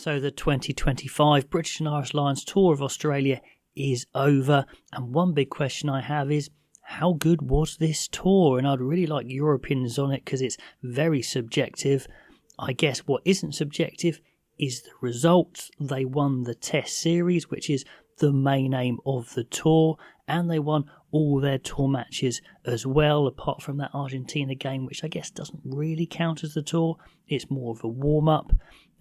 So the 2025 British and Irish Lions Tour of Australia is over, and one big question I have is, how good was this tour? And I'd really like your opinions on it because it's very subjective. I guess what isn't subjective is the results. They won the Test Series, which is the main aim of the tour, and they won all their tour matches as well, apart from that Argentina game, which I guess doesn't really count as the tour. It's more of a warm-up.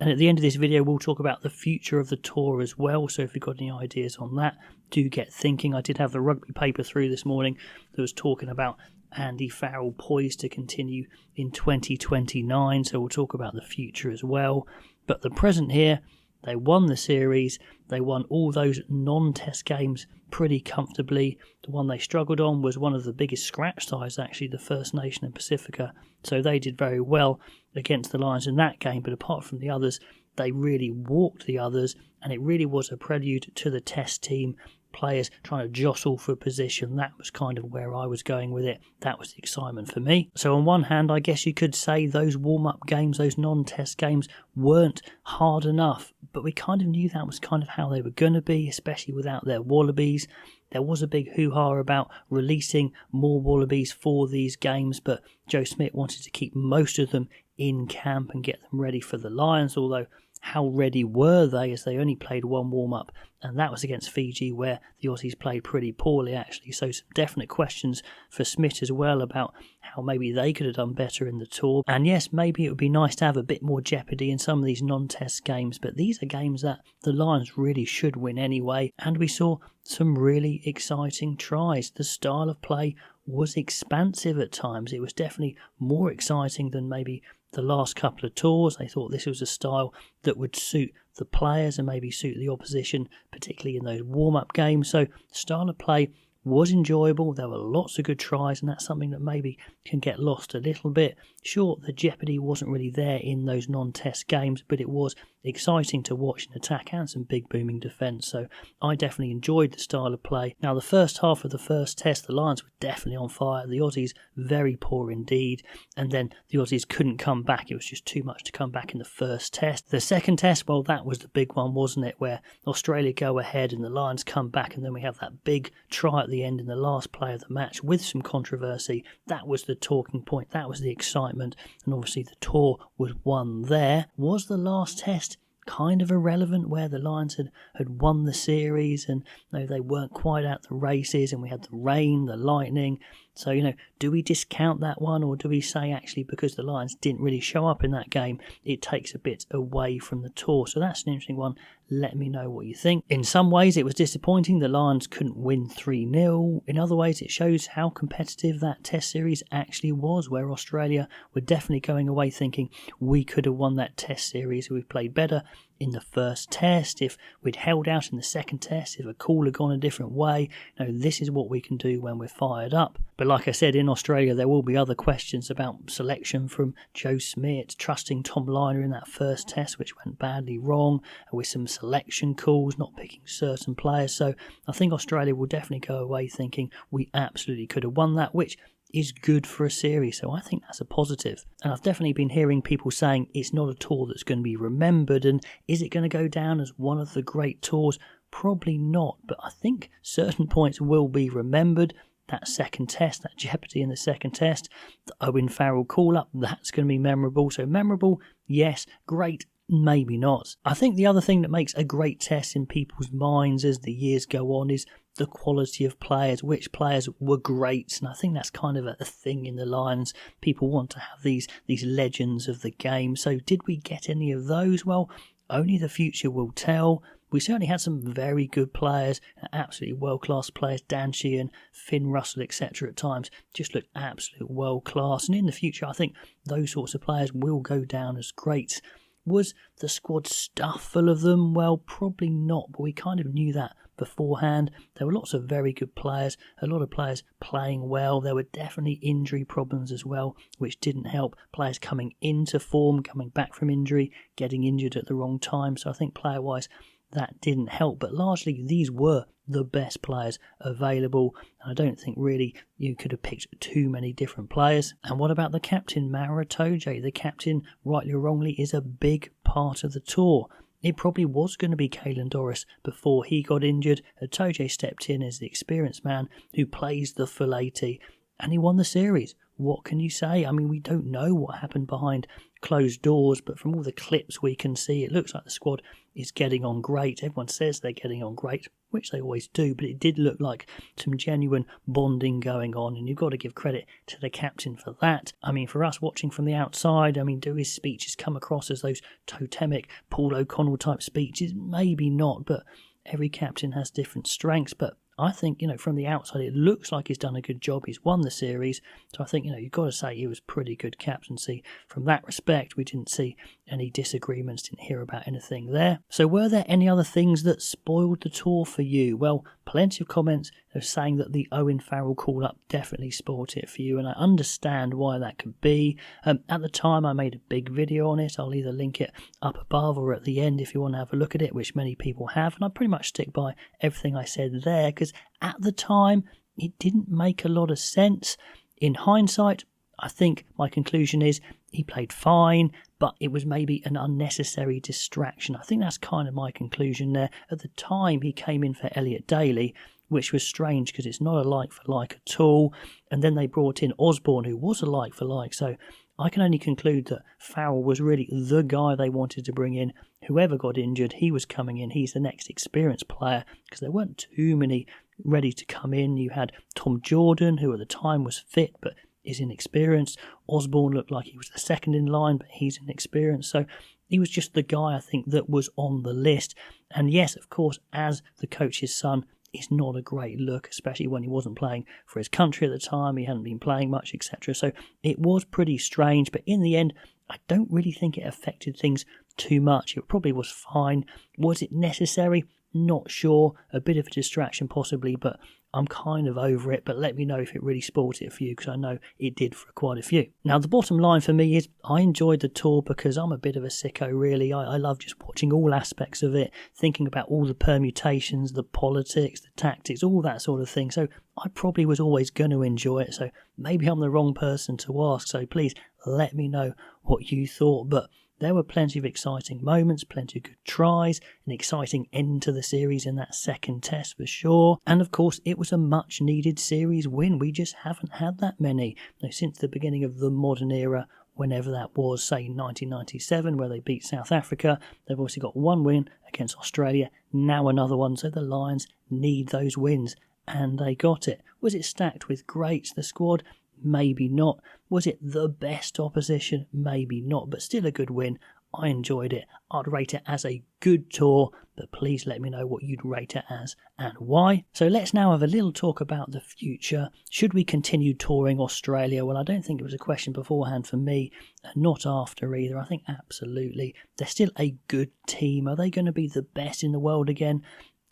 And at the end of this video, we'll talk about the future of the tour as well. So if you've got any ideas on that, do get thinking. I did have the rugby paper through this morning that was talking about Andy Farrell poised to continue in 2029. So we'll talk about the future as well. But the present here, they won the series. They won all those non-test games pretty comfortably. The one they struggled on was one of the biggest scratch sides, actually, the First Nation and Pacifica. So they did very well against the Lions in that game. But apart from the others, they really walked the others. And it really was a prelude to the Test team. Players trying to jostle for position. That was kind of where I was going with it. That was the excitement for me. So on one hand, I guess you could say those warm-up games, those non-test games weren't hard enough, but we kind of knew that was kind of how they were going to be, especially without their Wallabies. There was a big hoo-ha about releasing more Wallabies for these games, but Joe Schmidt wanted to keep most of them in camp and get them ready for the Lions, although how ready were they, as they only played one warm-up, and that was against Fiji, where the Aussies played pretty poorly, actually. So some definite questions for Smith as well about how maybe they could have done better in the tour. And yes, maybe it would be nice to have a bit more jeopardy in some of these non-test games, but these are games that the Lions really should win anyway, and we saw some really exciting tries. The style of play was expansive at times. It was definitely more exciting than maybe the last couple of tours. They thought this was a style that would suit the players and maybe suit the opposition, particularly in those warm-up games. So the style of play was enjoyable. There were lots of good tries, and that's something that maybe can get lost a little bit. Sure, the jeopardy wasn't really there in those non-test games, but it was exciting to watch an attack and some big booming defence. So I definitely enjoyed the style of play. Now, the first half of the first test, the Lions were definitely on fire. The Aussies, very poor indeed. And then the Aussies couldn't come back. It was just too much to come back in the first test. The second test, well, that was the big one, wasn't it? Where Australia go ahead and the Lions come back, and then we have that big try at the end in the last play of the match with some controversy. That was the talking point. That was the excitement. And obviously the tour was won there. Was the last test kind of irrelevant, where the Lions had won the series and they weren't quite at the races, and we had the rain, the lightning? So, do we discount that one, or do we say actually because the Lions didn't really show up in that game, it takes a bit away from the tour? So that's an interesting one. Let me know what you think. In some ways it was disappointing the Lions couldn't win 3-0. In other ways it shows how competitive that Test series actually was, where Australia were definitely going away thinking we could have won that Test series. We played better in the first test, if we'd held out in the second test, if a call had gone a different way. This is what we can do when we're fired up. But like I said, in Australia there will be other questions about selection from Joe Schmidt, trusting Tom Liner in that first test, which went badly wrong, with some selection calls, not picking certain players. So I think Australia will definitely go away thinking we absolutely could have won that, which is good for a series. So I think that's a positive. And I've definitely been hearing people saying it's not a tour that's going to be remembered, and is it going to go down as one of the great tours? Probably not, but I think certain points will be remembered. That second test, that jeopardy in the second test, the Owen Farrell call-up, that's going to be memorable. So memorable, yes. Great, maybe not. I think the other thing that makes a great test in people's minds as the years go on is the quality of players, which players were great. And I think that's kind of a thing in the Lions. People want to have these legends of the game. So did we get any of those? Well, only the future will tell. We certainly had some very good players, absolutely world-class players. Dan Sheehan, Finn Russell, etc. at times just looked absolute world-class. And in the future, I think those sorts of players will go down as greats. Was the squad stuffed full of them? Well, probably not, but we kind of knew that beforehand. There were lots of very good players, a lot of players playing well. There were definitely injury problems as well, which didn't help. Players coming into form, coming back from injury, getting injured at the wrong time. So I think player-wise, that didn't help, but largely these were the best players available, and I don't think really you could have picked too many different players. And what about the captain, Mara Itoje? The captain, rightly or wrongly, is a big part of the tour. it probably was going to be Caelan Doris before he got injured. Itoje stepped in as the experienced man who plays the full 80, and he won the series. What can you say? I mean, we don't know what happened behind closed doors, but from all the clips we can see, it looks like the squad is getting on great. Everyone says they're getting on great, which they always do, but it did look like some genuine bonding going on, and you've got to give credit to the captain for that. I mean, for us watching from the outside, I mean, do his speeches come across as those totemic Paul O'Connell type speeches? Maybe not, but every captain has different strengths. But I think, from the outside, it looks like he's done a good job. He's won the series. So I think, you've got to say he was pretty good captaincy. From that respect, we didn't see any disagreements, didn't hear about anything there. So were there any other things that spoiled the tour for you? Well, plenty of comments saying that the Owen Farrell call-up definitely spoiled it for you, and I understand why that could be. At the time, I made a big video on it. I'll either link it up above or at the end if you want to have a look at it, which many people have, and I pretty much stick by everything I said there, because at the time, it didn't make a lot of sense. In hindsight, I think my conclusion is he played fine, but it was maybe an unnecessary distraction. I think that's kind of my conclusion there. At the time, he came in for Elliot Daly, which was strange because it's not a like-for-like at all. And then they brought in Osborne, who was a like-for-like. So I can only conclude that Farrell was really the guy they wanted to bring in. Whoever got injured, he was coming in. He's the next experienced player, because there weren't too many ready to come in. You had Tom Jordan, who at the time was fit, but is inexperienced. Osborne looked like he was the second in line, but he's inexperienced. So he was just the guy, I think, that was on the list. And yes, of course, as the coach's son, it's not a great look, especially when he wasn't playing for his country at the time. He hadn't been playing much, etc. So it was pretty strange. But in the end, I don't really think it affected things too much. It probably was fine. Was it necessary? Not sure. A bit of a distraction possibly, but I'm kind of over it. But let me know if it really spoiled it for you, because I know it did for quite a few. Now, the bottom line for me is I enjoyed the tour because I'm a bit of a sicko, really. I love just watching all aspects of it, thinking about all the permutations, the politics, the tactics, all that sort of thing. So I probably was always going to enjoy it. So maybe I'm the wrong person to ask. So please let me know what you thought. But there were plenty of exciting moments, plenty of good tries, an exciting end to the series in that second test for sure. And of course, it was a much needed series win. We just haven't had that many. Now, since the beginning of the modern era, whenever that was, say 1997, where they beat South Africa, they've obviously got one win against Australia, now another one. So the Lions need those wins, and they got it. Was it stacked with greats, the squad? Maybe not. Was it the best opposition? Maybe not, but still a good win. I enjoyed it. I'd rate it as a good tour, but please let me know what you'd rate it as and why. So let's now have a little talk about the future. Should we continue touring Australia? Well, I don't think it was a question beforehand for me, and not after either. I think absolutely. They're still a good team. Are they going to be the best in the world again?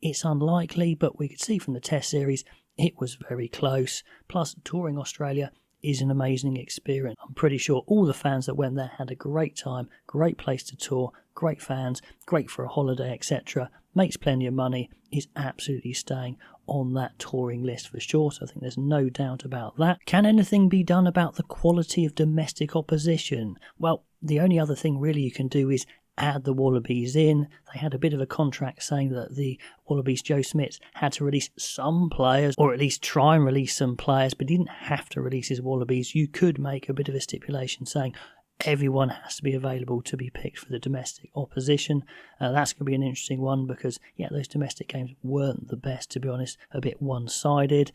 It's unlikely, but we could see from the test series it was very close. Plus, touring Australia is an amazing experience. I'm pretty sure all the fans that went there had a great time, great place to tour, great fans, great for a holiday, etc. Makes plenty of money, is absolutely staying on that touring list for sure, so I think there's no doubt about that. Can anything be done about the quality of domestic opposition? Well, the only other thing really you can do is add the Wallabies in. They had a bit of a contract saying that the Wallabies, Joe Smith, had to release some players, or at least try and release some players, but didn't have to release his Wallabies. You could make a bit of a stipulation saying everyone has to be available to be picked for the domestic opposition. That's going to be an interesting one because, yeah, those domestic games weren't the best, to be honest, a bit one-sided.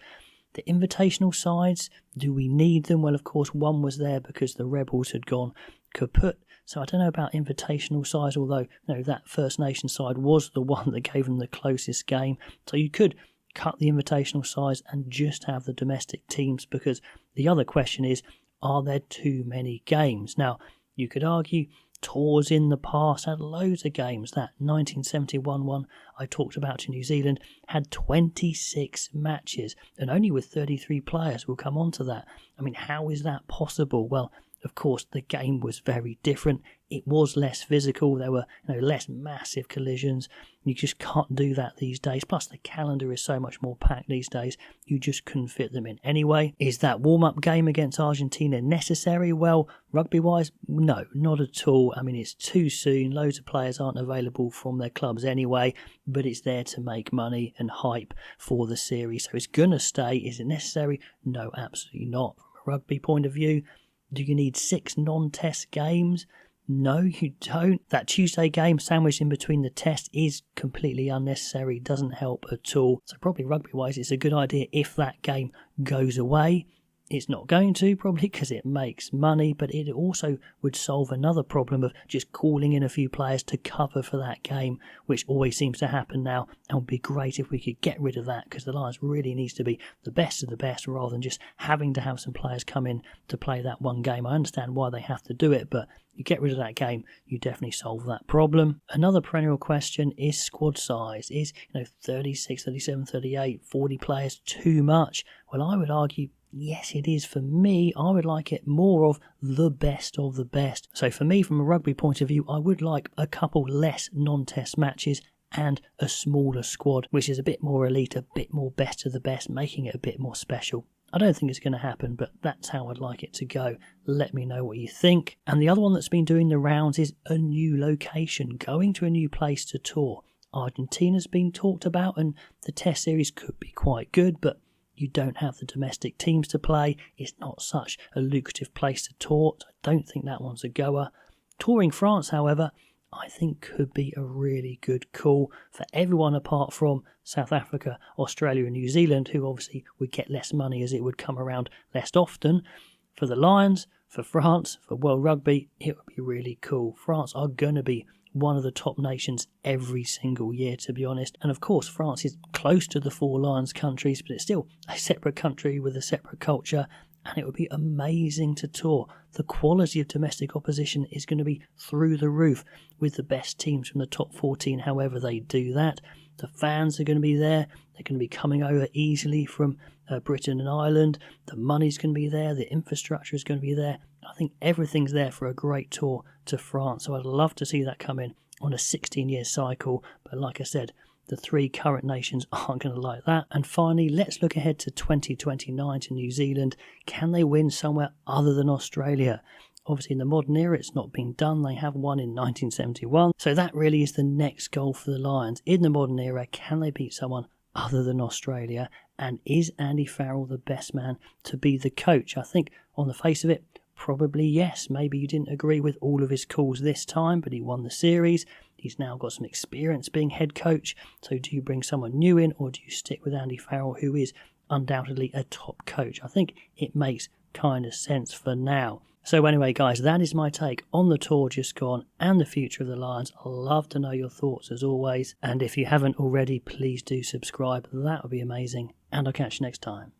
The invitational sides, do we need them? Well, of course, one was there because the Rebels had gone kaput. So I don't know about invitational sides, although that First Nation side was the one that gave them the closest game. So you could cut the invitational size and just have the domestic teams, because the other question is, are there too many games? Now, you could argue tours in the past had loads of games. That 1971 one I talked about in New Zealand had 26 matches, and only with 33 players. We'll come on to that. I mean, how is that possible? Well, Of course, the game was very different. It was less physical. There were less massive collisions. You just can't do that these days. Plus, the calendar is so much more packed these days. You just couldn't fit them in anyway. Is that warm-up game against Argentina necessary? Well, rugby-wise, no, not at all. I mean, it's too soon. Loads of players aren't available from their clubs anyway, but it's there to make money and hype for the series. So it's going to stay. Is it necessary? No, absolutely not. From a rugby point of view, do you need 6 non-test games? No, you don't. That Tuesday game sandwiched in between the test is completely unnecessary, doesn't help at all. So probably rugby-wise, it's a good idea if that game goes away. It's not going to, probably, because it makes money, but it also would solve another problem of just calling in a few players to cover for that game, which always seems to happen now, and would be great if we could get rid of that, because the Lions really needs to be the best of the best, rather than just having to have some players come in to play that one game. I understand why they have to do it, but you get rid of that game, you definitely solve that problem. Another perennial question is squad size. Is 36, 37, 38, 40 players too much? Well, I would argue yes, it is. For me, I would like it more of the best of the best. So for me, from a rugby point of view, I would like a couple less non-test matches and a smaller squad, which is a bit more elite, a bit more best of the best, making it a bit more special. I don't think it's going to happen, but that's how I'd like it to go. Let me know what you think. And the other one that's been doing the rounds is a new location, going to a new place to tour. Argentina's been talked about, and the test series could be quite good, but you don't have the domestic teams to play. It's not such a lucrative place to tour. I don't think that one's a goer. Touring France, however, I think could be a really good call for everyone apart from South Africa, Australia and New Zealand, who obviously would get less money as it would come around less often. For the Lions, for France, for World Rugby, it would be really cool. France are going to be one of the top nations every single year, to be honest. And of course, France is close to the 4 Lions countries, but it's still a separate country with a separate culture, and it would be amazing to tour. The quality of domestic opposition is going to be through the roof with the best teams from the top 14, however they do that. The fans are going to be there. They're going to be coming over easily from Britain and Ireland. The money's going to be there. The infrastructure is going to be there. I think everything's there for a great tour to France. So I'd love to see that come in on a 16-year cycle. But like I said, the 3 current nations aren't going to like that. And finally, let's look ahead to 2029 to New Zealand. Can they win somewhere other than Australia? Obviously, in the modern era, it's not been done. They have won in 1971. So that really is the next goal for the Lions. In the modern era, can they beat someone other than Australia? And is Andy Farrell the best man to be the coach? I think, on the face of it, probably yes. Maybe you didn't agree with all of his calls this time, but he won the series. He's now got some experience being head coach. So do you bring someone new in, or do you stick with Andy Farrell, who is undoubtedly a top coach? I think it makes kind of sense for now. So anyway, guys, that is my take on the tour just gone and the future of the Lions. I'd love to know your thoughts as always. And if you haven't already, please do subscribe. That would be amazing. And I'll catch you next time.